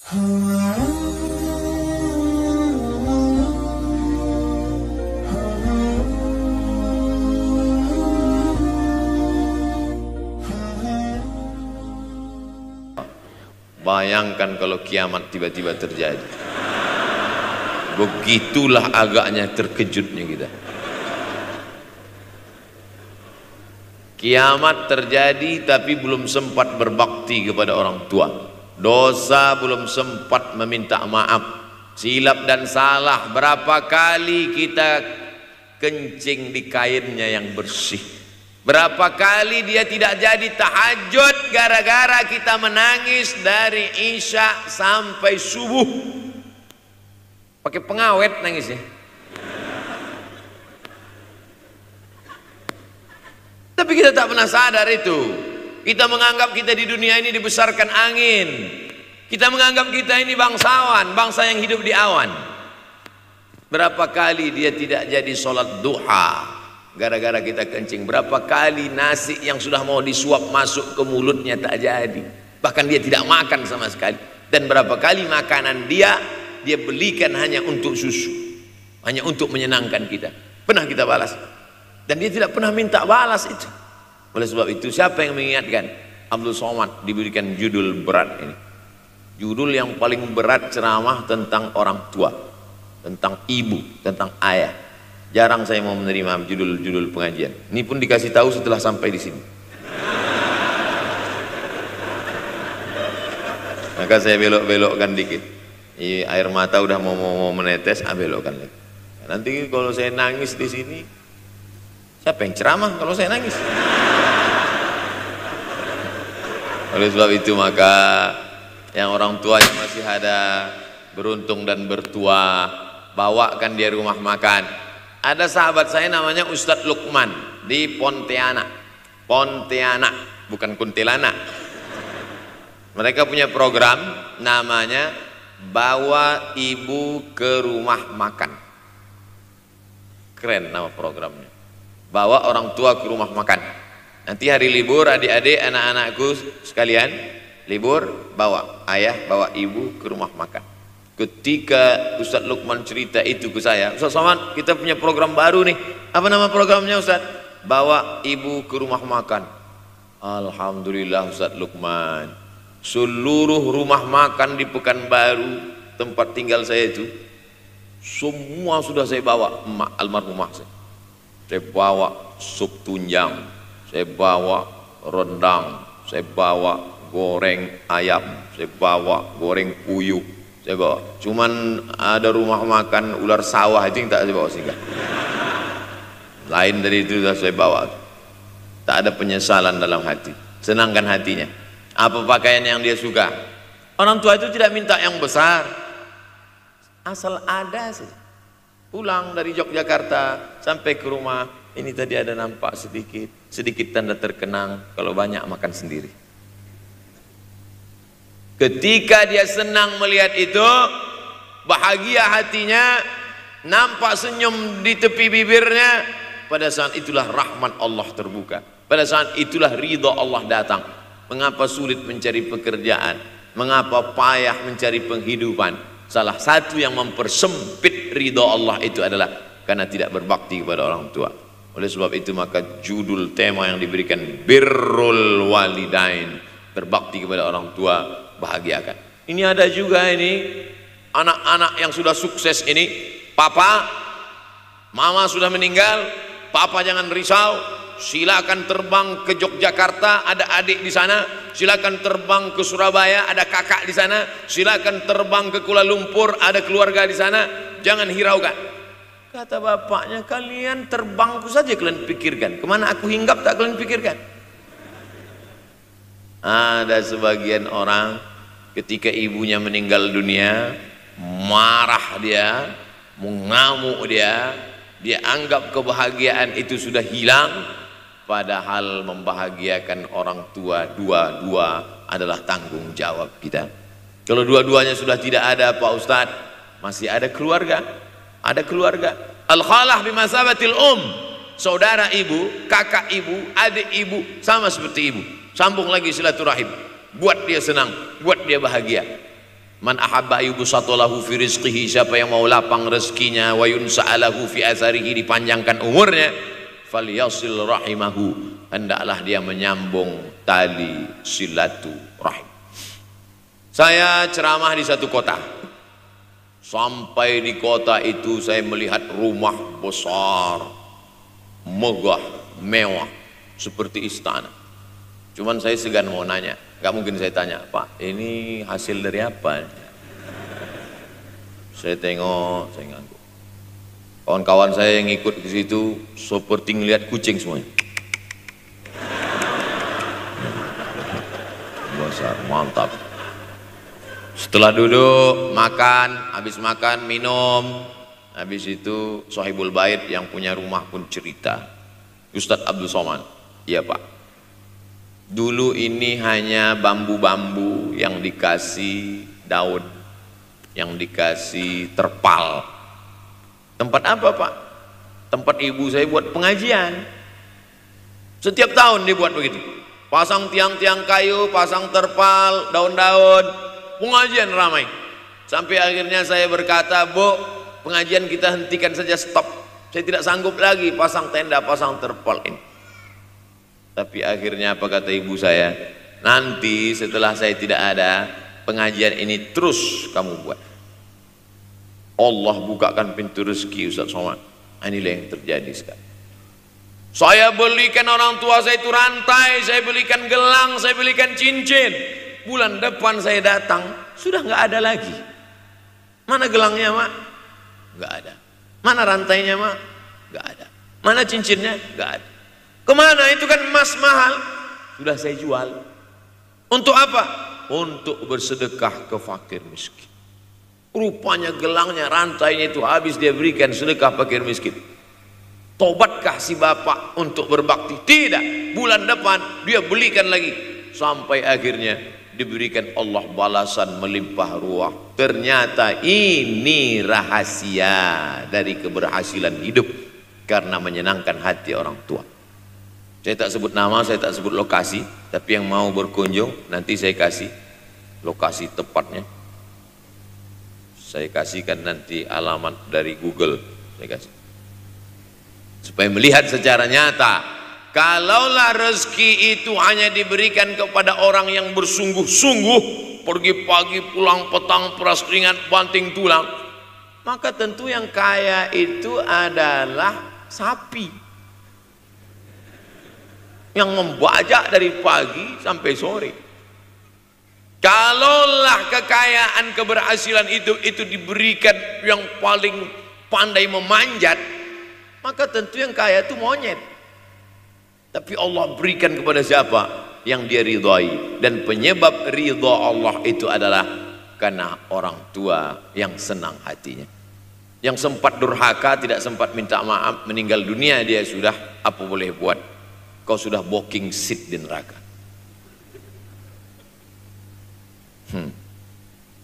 Bayangkan kalau kiamat tiba-tiba terjadi. Begitulah agaknya terkejutnya kita. Kiamat terjadi tapi belum sempat berbakti kepada orang tua. Dosa belum sempat meminta maaf. Silap dan salah berapa kali kita kencing di kainnya yang bersih. Berapa kali dia tidak jadi tahajud gara-gara kita menangis dari Isya sampai subuh. Pakai pengawet nangisnya. Tapi kita tak pernah sadar itu. Kita menganggap kita di dunia ini dibesarkan angin. Kita menganggap kita ini bangsawan, bangsa yang hidup di awan. Berapa kali dia tidak jadi sholat duha gara-gara kita kencing. Berapa kali nasi yang sudah mau disuap masuk ke mulutnya tak jadi, bahkan dia tidak makan sama sekali. Dan berapa kali makanan dia belikan hanya untuk susu, hanya untuk menyenangkan kita. Pernah kita balas, dan dia tidak pernah minta balas itu. Oleh sebab itu, siapa yang mengingatkan? Abdul Somad diberikan judul berat ini, judul yang paling berat ceramah tentang orang tua, tentang ibu, tentang ayah. Jarang saya mau menerima judul-judul pengajian. Ini pun dikasih tahu setelah sampai di sini. Maka saya belok-belokkan dikit. Air mata udah mau menetes, belokkan lagi. Nanti kalau saya nangis di sini, siapa yang ceramah kalau saya nangis? Oleh sebab itu maka yang orang tuanya masih ada, beruntung dan bertua, bawakan dia rumah makan. Ada sahabat saya namanya Ustadz Lukman di Pontianak, bukan Kuntilanak. Mereka punya program namanya Bawa Ibu ke Rumah Makan. Keren nama programnya. Bawa orang tua ke rumah makan. Nanti hari libur adik-adik, anak-anakku sekalian libur, bawa ayah, bawa ibu ke rumah makan. Ketika Ustadz Lukman cerita itu ke saya, Ustadz Somad, kita punya program baru nih. Apa nama programnya Ustadz? Bawa ibu ke rumah makan. Alhamdulillah Ustadz Lukman, seluruh rumah makan di Pekanbaru tempat tinggal saya itu, semua sudah saya bawa. Almarhumah saya bawa sup tunjang, saya bawa rendang, saya bawa goreng ayam, saya bawa goreng puyuh, saya bawa. Cuman ada rumah makan ular sawah itu yang tak saya bawa singgah. Lain dari itu sudah saya bawa. Tak ada penyesalan dalam hati, senangkan hatinya. Apa pakaian yang dia suka. Orang tua itu tidak minta yang besar, asal ada saja. Pulang dari Yogyakarta sampai ke rumah, ini tadi ada nampak sedikit tanda terkenang. Kalau banyak makan sendiri. Ketika dia senang melihat itu, bahagia hatinya, nampak senyum di tepi bibirnya, pada saat itulah rahmat Allah terbuka. Pada saat itulah ridha Allah datang. Mengapa sulit mencari pekerjaan? Mengapa payah mencari penghidupan? Salah satu yang mempersempit ridha Allah itu adalah karena tidak berbakti kepada orang tua. Oleh sebab itu maka judul tema yang diberikan birrul walidain, berbakti kepada orang tua, bahagiakan. Ini ada juga ini anak-anak yang sudah sukses ini, papa, mama sudah meninggal, papa jangan risau, silakan terbang ke Yogyakarta, ada adik di sana, silakan terbang ke Surabaya, ada kakak di sana, silakan terbang ke Kuala Lumpur, ada keluarga di sana, jangan hiraukan. Kata bapaknya, kalian terbangku saja kalian pikirkan, kemana aku hinggap tak kalian pikirkan. Ada sebagian orang ketika ibunya meninggal dunia, marah dia, mengamuk dia anggap kebahagiaan itu sudah hilang. Padahal membahagiakan orang tua dua-dua adalah tanggung jawab kita. Kalau dua-duanya sudah tidak ada Pak Ustadz, masih ada keluarga. Ada keluarga. Al-khalah bimasabatil saudara ibu, kakak ibu, adik ibu, sama seperti ibu. Sambung lagi silaturahim, buat dia senang, buat dia bahagia. Man ahabba yubsatalahu fi rizqihi, siapa yang mau lapang rezekinya, wa yunsa'alahu fi atharihi, dipanjangkan umurnya, falyasil rahimahu, hendaklah dia menyambung tali silaturahim. Saya ceramah di satu kota. Sampai di kota itu saya melihat rumah besar, megah, mewah, seperti istana. Cuman saya segan mau nanya, gak mungkin saya tanya, Pak, ini hasil dari apa? Saya tengok, saya ngangguk. Kawan-kawan saya yang ikut ke situ seperti ngelihat kucing semuanya. Besar, mantap. Setelah duduk, makan, habis makan, minum, habis itu Sohibul Bait yang punya rumah pun cerita, Ustadz Abdul Somad, iya Pak, dulu ini hanya bambu-bambu yang dikasih daun, yang dikasih terpal. Tempat apa Pak? Tempat ibu saya buat pengajian. Setiap tahun dibuat begitu. Pasang tiang-tiang kayu, pasang terpal, daun-daun, pengajian ramai. Sampai akhirnya saya berkata, Bu, pengajian kita hentikan saja, stop. Saya tidak sanggup lagi pasang tenda, pasang terpal ini. Tapi akhirnya apa kata ibu saya, nanti setelah saya tidak ada, pengajian ini terus kamu buat. Allah bukakan pintu rezeki Ustaz Somad. Inilah yang terjadi sekarang. Saya belikan orang tua saya itu rantai, saya belikan gelang, saya belikan cincin. Bulan depan saya datang, sudah nggak ada lagi. Mana gelangnya Mak? Nggak ada. Mana rantainya Mak? Nggak ada. Mana cincinnya? Nggak ada. Kemana? Itu kan emas mahal. Sudah saya jual. Untuk apa? Untuk bersedekah ke fakir miskin. Rupanya gelangnya, rantainya itu habis dia berikan sedekah fakir miskin. Tobatkah si bapak untuk berbakti? Tidak. Bulan depan dia belikan lagi. Sampai akhirnya diberikan Allah balasan melimpah ruah. Ternyata ini rahasia dari keberhasilan hidup, karena menyenangkan hati orang tua. Saya tak sebut nama, saya tak sebut lokasi, tapi yang mau berkunjung nanti saya kasih lokasi tepatnya. Saya kasihkan nanti alamat dari Google, saya kasih. Supaya melihat secara nyata, kalaulah rezeki itu hanya diberikan kepada orang yang bersungguh-sungguh, pergi pagi pulang petang, peras keringat banting tulang, maka tentu yang kaya itu adalah sapi yang membajak dari pagi sampai sore. Kalaulah kekayaan keberhasilan itu diberikan yang paling pandai memanjat, maka tentu yang kaya itu monyet. Tapi Allah berikan kepada siapa? Yang dia ridhai. Dan penyebab ridha Allah itu adalah karena orang tua yang senang hatinya. Yang sempat durhaka, tidak sempat minta maaf, meninggal dunia dia sudah, apa boleh buat? Kau sudah booking seat di neraka.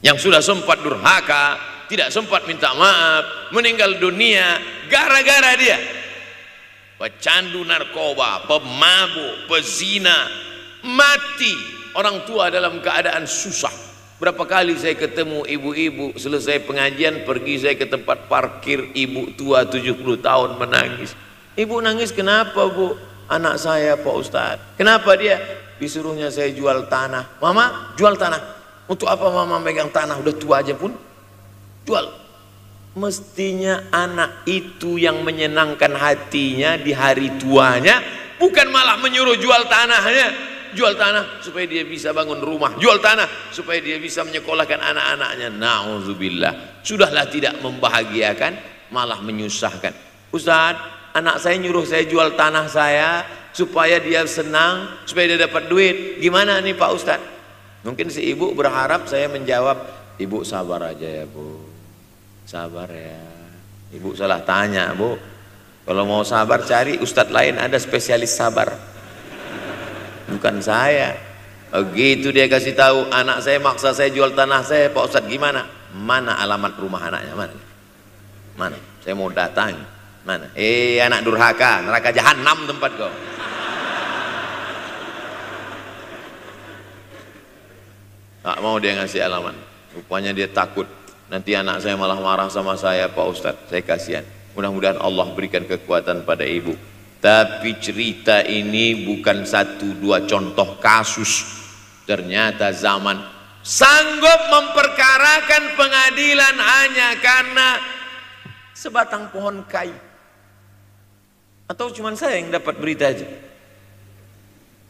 Yang sudah sempat durhaka, tidak sempat minta maaf, meninggal dunia gara-gara dia pecandu narkoba, pemabuk, pezina, mati. Orang tua dalam keadaan susah. Berapa kali saya ketemu ibu-ibu selesai pengajian, pergi saya ke tempat parkir, ibu tua 70 tahun menangis. Ibu nangis kenapa Bu? Anak saya Pak Ustadz. Kenapa dia? Disuruhnya saya jual tanah. Mama jual tanah. Untuk apa mama megang tanah? Udah tua aja pun jual. Mestinya anak itu yang menyenangkan hatinya di hari tuanya, bukan malah menyuruh jual tanahnya. Jual tanah supaya dia bisa bangun rumah, jual tanah supaya dia bisa menyekolahkan anak-anaknya. Na'udzubillah. Sudahlah tidak membahagiakan, malah menyusahkan. Ustadz, anak saya nyuruh saya jual tanah saya supaya dia senang, supaya dia dapat duit. Gimana nih Pak Ustadz? Mungkin si ibu berharap saya menjawab, ibu sabar aja ya Bu, sabar ya. Ibu salah tanya Bu. Kalau mau sabar cari ustadz lain, ada spesialis sabar, bukan saya. Begitu dia kasih tahu, anak saya maksa saya jual tanah saya. Pak Ustadz gimana? Mana alamat rumah anaknya? Mana? Saya mau datang. Mana? Anak durhaka, neraka jahanam tempat kau. Tak mau dia ngasih alamat. Rupanya dia takut, nanti anak saya malah marah sama saya Pak Ustadz, saya kasihan. Mudah-mudahan Allah berikan kekuatan pada ibu. Tapi cerita ini bukan satu dua contoh kasus. Ternyata zaman sanggup memperkarakan pengadilan hanya karena sebatang pohon kayu. Atau cuma saya yang dapat berita aja?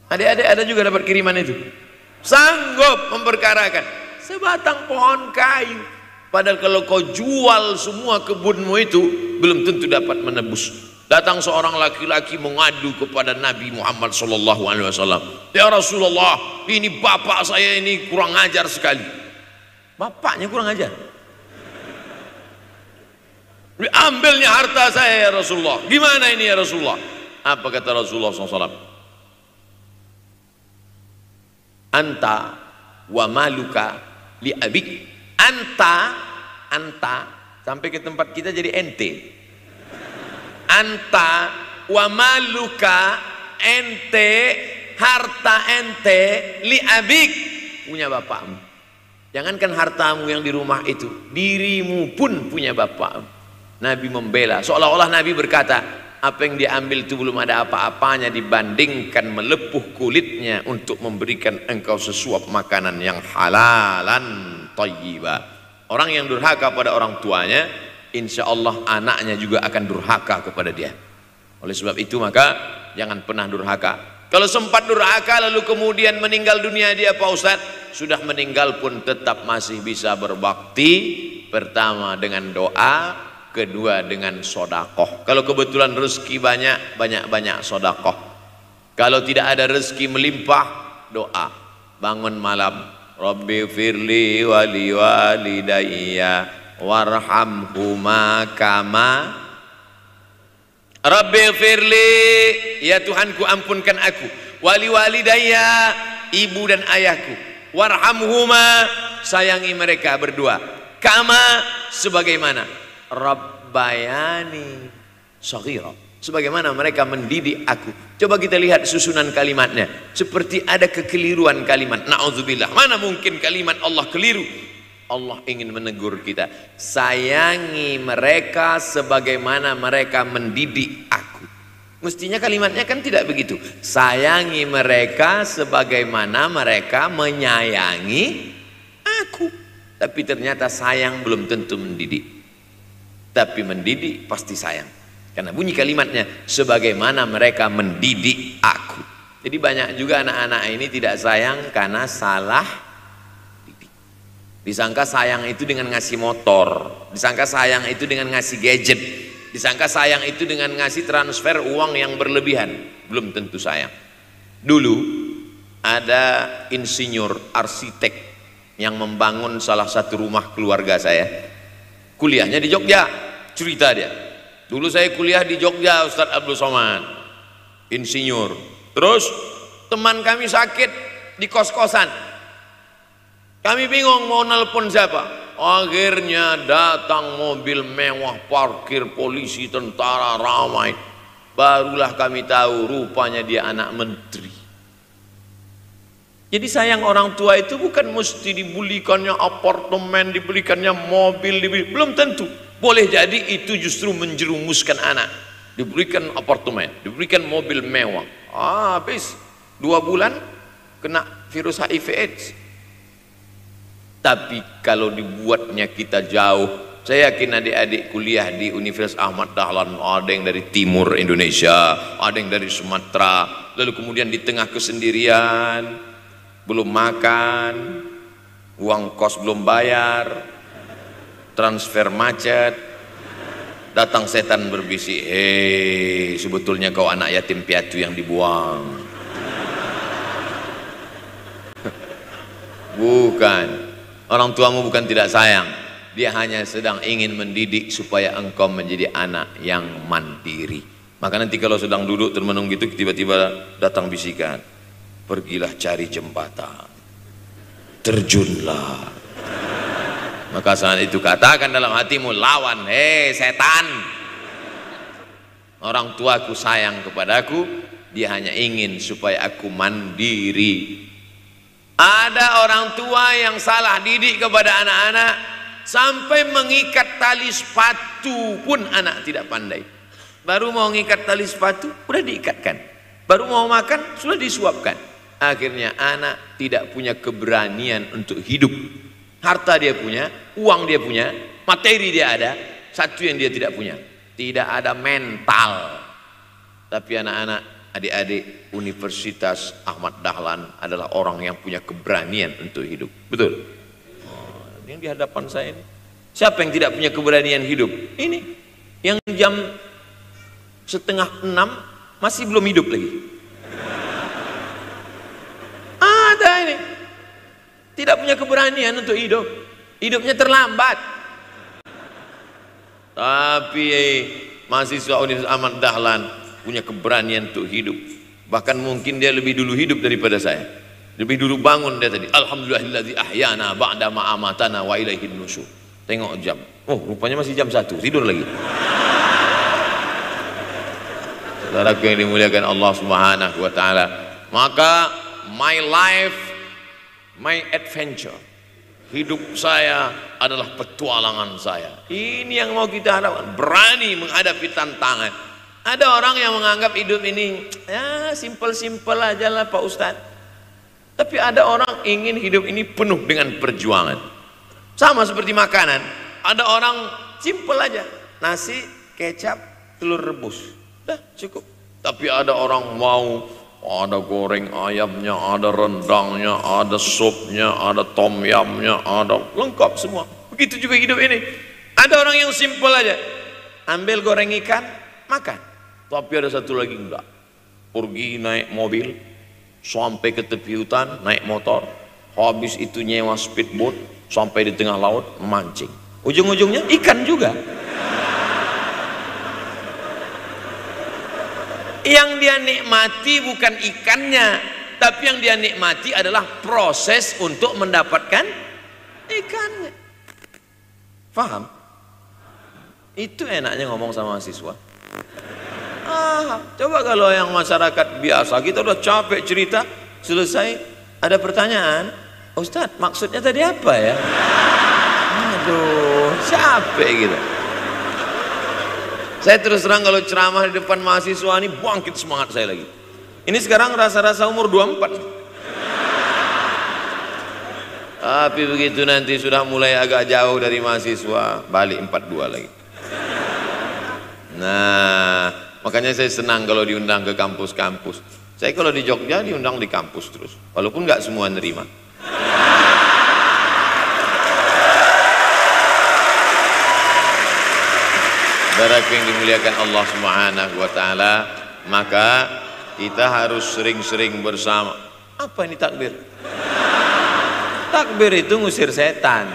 Adik-adik ada juga dapat kiriman itu? Sanggup memperkarakan sebatang pohon kayu. Padahal kalau kau jual semua kebunmu itu, belum tentu dapat menebus. Datang seorang laki-laki mengadu kepada Nabi Muhammad SAW. Ya Rasulullah, ini bapak saya ini kurang ajar sekali. Bapaknya kurang ajar? Ambilnya harta saya ya Rasulullah. Gimana ini ya Rasulullah? Apa kata Rasulullah SAW? Anta wa maluka li abik. Anta sampai ke tempat kita jadi ente. Anta wa maluka, ente, harta ente, li abik, punya bapakmu. Jangankan hartamu yang di rumah itu, dirimu pun punya bapakmu. Nabi membela, seolah-olah Nabi berkata, apa yang diambil itu belum ada apa-apanya dibandingkan melepuh kulitnya untuk memberikan engkau sesuap makanan yang halalan thayyibah. Orang yang durhaka pada orang tuanya, insya Allah anaknya juga akan durhaka kepada dia. Oleh sebab itu maka jangan pernah durhaka. Kalau sempat durhaka lalu kemudian meninggal dunia dia Pak Ustadz, sudah meninggal pun tetap masih bisa berbakti. Pertama dengan doa, kedua dengan sodakoh. Kalau kebetulan rezeki banyak sodakoh. Kalau tidak ada rezeki melimpah, doa. Bangun malam, Rabbi firli wali walidayya warhamhuma kama Rabbi firli, ya Tuhanku ampunkan aku, wali walidayya, ibu dan ayahku, warhamhuma, sayangi mereka berdua, kama, sebagaimana Rabbayani shaghira, sebagaimana mereka mendidik aku. Coba kita lihat susunan kalimatnya, seperti ada kekeliruan kalimat. Na'udzubillah, mana mungkin kalimat Allah keliru. Allah ingin menegur kita, sayangi mereka sebagaimana mereka mendidik aku. Mestinya kalimatnya kan tidak begitu, sayangi mereka sebagaimana mereka menyayangi aku. Tapi ternyata sayang belum tentu mendidik, tapi mendidik pasti sayang. Karena bunyi kalimatnya, sebagaimana mereka mendidik aku. Jadi banyak juga anak-anak ini tidak sayang karena salah didik. Disangka sayang itu dengan ngasih motor, disangka sayang itu dengan ngasih gadget, disangka sayang itu dengan ngasih transfer uang yang berlebihan. Belum tentu sayang. Dulu ada insinyur arsitek yang membangun salah satu rumah keluarga saya. Kuliahnya di Jogja, cerita dia. Dulu saya kuliah di Jogja, Ustadz Abdul Somad, insinyur. Terus teman kami sakit di kos-kosan. Kami bingung mau nelpon siapa. Akhirnya datang mobil mewah, parkir polisi, tentara, ramai. Barulah kami tahu rupanya dia anak menteri. Jadi sayang orang tua itu bukan mesti dibelikannya apartemen, dibelikannya mobil, belum tentu. Boleh jadi itu justru menjerumuskan anak. Diberikan apartemen, diberikan mobil mewah. Habis 2 bulan kena virus HIV AIDS. Tapi kalau dibuatnya kita jauh, saya yakin adik-adik kuliah di Universitas Ahmad Dahlan, ada yang dari timur Indonesia, ada yang dari Sumatera, lalu kemudian di tengah kesendirian, belum makan, uang kos belum bayar, transfer macet, datang setan berbisik, hei sebetulnya kau anak yatim piatu yang dibuang. Bukan, orang tuamu bukan tidak sayang, dia hanya sedang ingin mendidik supaya engkau menjadi anak yang mandiri. Maka nanti kalau sedang duduk termenung gitu, tiba-tiba datang bisikan, pergilah cari jembatan, terjunlah. Maka saat itu katakan dalam hatimu, lawan, hei setan. Orang tuaku sayang kepadaku, dia hanya ingin supaya aku mandiri. Ada orang tua yang salah didik kepada anak-anak, sampai mengikat tali sepatu pun anak tidak pandai. Baru mau mengikat tali sepatu sudah diikatkan, baru mau makan sudah disuapkan. Akhirnya anak tidak punya keberanian untuk hidup. Harta dia punya, uang dia punya, materi dia ada, satu yang dia tidak punya, tidak ada mental. Tapi anak-anak, adik-adik Universitas Ahmad Dahlan adalah orang yang punya keberanian untuk hidup. Betul? Yang di hadapan saya ini, siapa yang tidak punya keberanian hidup? Ini yang jam 5:30 masih belum hidup lagi. Ada ini tidak punya keberanian untuk hidup, hidupnya terlambat. Tapi mahasiswa Universitas Ahmad Dahlan punya keberanian untuk hidup. Bahkan mungkin dia lebih dulu hidup daripada saya. Lebih dulu bangun dia tadi. Alhamdulillahillazi ahyana ba'da ma amatana wa ilaihin nusyur. Tengok jam. Oh, rupanya masih jam 1. Tidur lagi. Saudaraku yang dimuliakan Allah Subhanahu wa taala. Maka my life, my adventure. Hidup saya adalah petualangan saya. Ini yang mau kita harapkan. Berani menghadapi tantangan. Ada orang yang menganggap hidup ini ya simpel-simpel aja lah Pak Ustadz. Tapi ada orang ingin hidup ini penuh dengan perjuangan. Sama seperti makanan. Ada orang simpel aja, nasi, kecap, telur rebus, dah cukup. Tapi ada orang mau ada goreng ayamnya, ada rendangnya, ada supnya, ada tom yamnya, ada lengkap semua. Begitu juga hidup ini. Ada orang yang simpel aja, ambil goreng ikan, makan. Tapi ada satu lagi enggak, pergi naik mobil sampai ke tepi hutan, naik motor, habis itu nyewa speedboat sampai di tengah laut memancing, ujung-ujungnya ikan juga. Yang dia nikmati bukan ikannya, tapi yang dia nikmati adalah proses untuk mendapatkan ikannya. Paham? Itu enaknya ngomong sama mahasiswa. Coba kalau yang masyarakat biasa, kita udah capek cerita, selesai ada pertanyaan, Ustadz maksudnya tadi apa ya? Aduh, capek gitu. Saya terus terang kalau ceramah di depan mahasiswa ini bangkit semangat saya lagi. Ini sekarang rasa-rasa umur 24. Tapi begitu nanti sudah mulai agak jauh dari mahasiswa, balik 42 lagi. Nah, makanya saya senang kalau diundang ke kampus-kampus. Saya kalau di Jogja diundang di kampus terus, walaupun nggak semua nerima. Saudaraku yang dimuliakan Allah Subhanahu wa taala, maka kita harus sering-sering bersama. Apa ini takbir? Takbir itu ngusir setan.